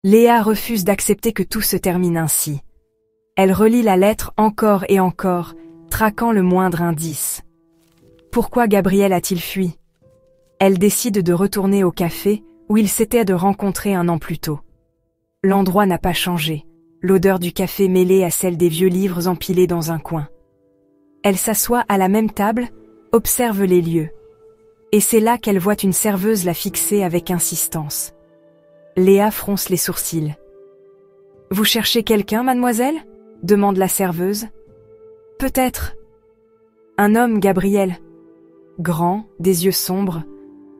Léa refuse d'accepter que tout se termine ainsi. Elle relit la lettre encore et encore, traquant le moindre indice. Pourquoi Gabriel a-t-il fui? Elle décide de retourner au café où il s'était de rencontrer un an plus tôt. L'endroit n'a pas changé, l'odeur du café mêlée à celle des vieux livres empilés dans un coin. Elle s'assoit à la même table, observe les lieux. Et c'est là qu'elle voit une serveuse la fixer avec insistance. Léa fronce les sourcils. « Vous cherchez quelqu'un, mademoiselle ?» demande la serveuse. « Peut-être. » Un homme, Gabriel. Grand, des yeux sombres,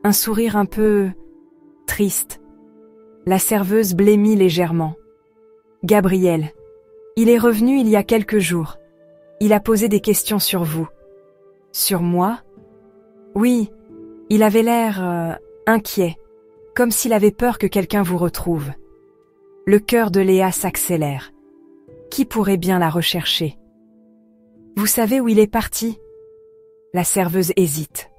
un sourire un peu triste. La serveuse blêmit légèrement. « Gabriel. Il est revenu il y a quelques jours. Il a posé des questions sur vous. »« Sur moi ?»« Oui. Il avait l'air inquiet, comme s'il avait peur que quelqu'un vous retrouve. » Le cœur de Léa s'accélère. Qui pourrait bien la rechercher? Vous savez où il est parti? La serveuse hésite.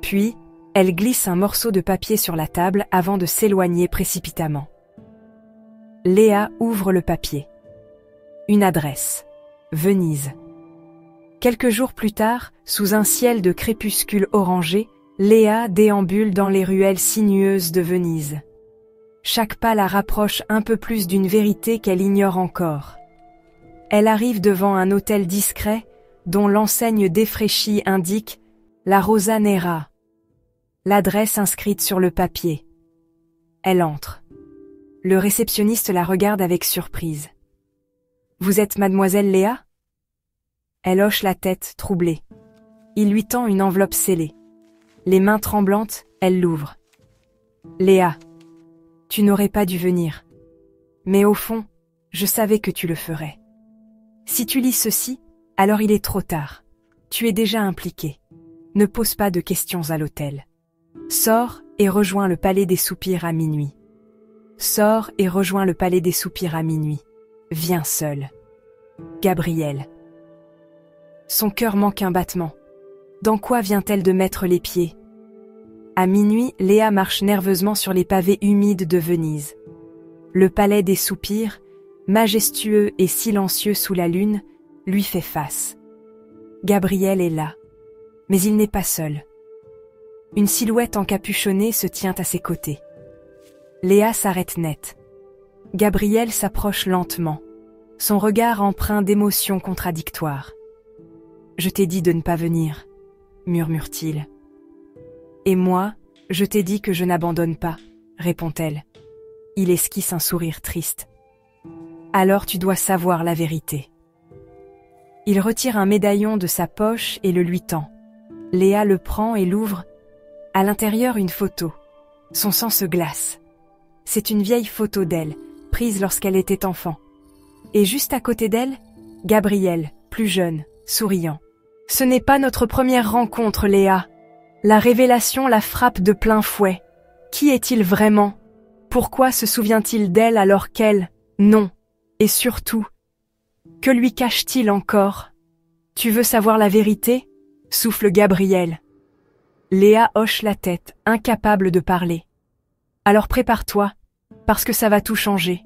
Puis, elle glisse un morceau de papier sur la table avant de s'éloigner précipitamment. Léa ouvre le papier. Une adresse. Venise. Quelques jours plus tard, sous un ciel de crépuscule orangé, Léa déambule dans les ruelles sinueuses de Venise. Chaque pas la rapproche un peu plus d'une vérité qu'elle ignore encore. Elle arrive devant un hôtel discret dont l'enseigne défraîchie indique « La Rosa Nera », l'adresse inscrite sur le papier. Elle entre. Le réceptionniste la regarde avec surprise. « Vous êtes mademoiselle Léa ?» Elle hoche la tête, troublée. Il lui tend une enveloppe scellée. Les mains tremblantes, elle l'ouvre. « Léa, tu n'aurais pas dû venir. Mais au fond, je savais que tu le ferais. Si tu lis ceci, alors il est trop tard. Tu es déjà impliquée. Ne pose pas de questions à l'hôtel. Sors et rejoins le palais des soupirs à minuit. Sors et rejoins le palais des soupirs à minuit. Viens seul. Gabriel. » Son cœur manque un battement. Dans quoi vient-elle de mettre les pieds? À minuit, Léa marche nerveusement sur les pavés humides de Venise. Le palais des soupirs, majestueux et silencieux sous la lune, lui fait face. Gabriel est là, mais il n'est pas seul. Une silhouette encapuchonnée se tient à ses côtés. Léa s'arrête net. Gabriel s'approche lentement, son regard empreint d'émotions contradictoires. « Je t'ai dit de ne pas venir », murmure-t-il. « Et moi, je t'ai dit que je n'abandonne pas », répond-elle. Il esquisse un sourire triste. « Alors tu dois savoir la vérité. » Il retire un médaillon de sa poche et le lui tend. Léa le prend et l'ouvre. À l'intérieur, une photo. Son sang se glace. C'est une vieille photo d'elle, prise lorsqu'elle était enfant. Et juste à côté d'elle, Gabriel, plus jeune, souriant. « Ce n'est pas notre première rencontre, Léa. La révélation la frappe de plein fouet. Qui est-il vraiment? Pourquoi se souvient-il d'elle alors qu'elle? Non. Et surtout, que lui cache-t-il encore? Tu veux savoir la vérité? Souffle Gabriel. Léa hoche la tête, incapable de parler. Alors prépare-toi, parce que ça va tout changer.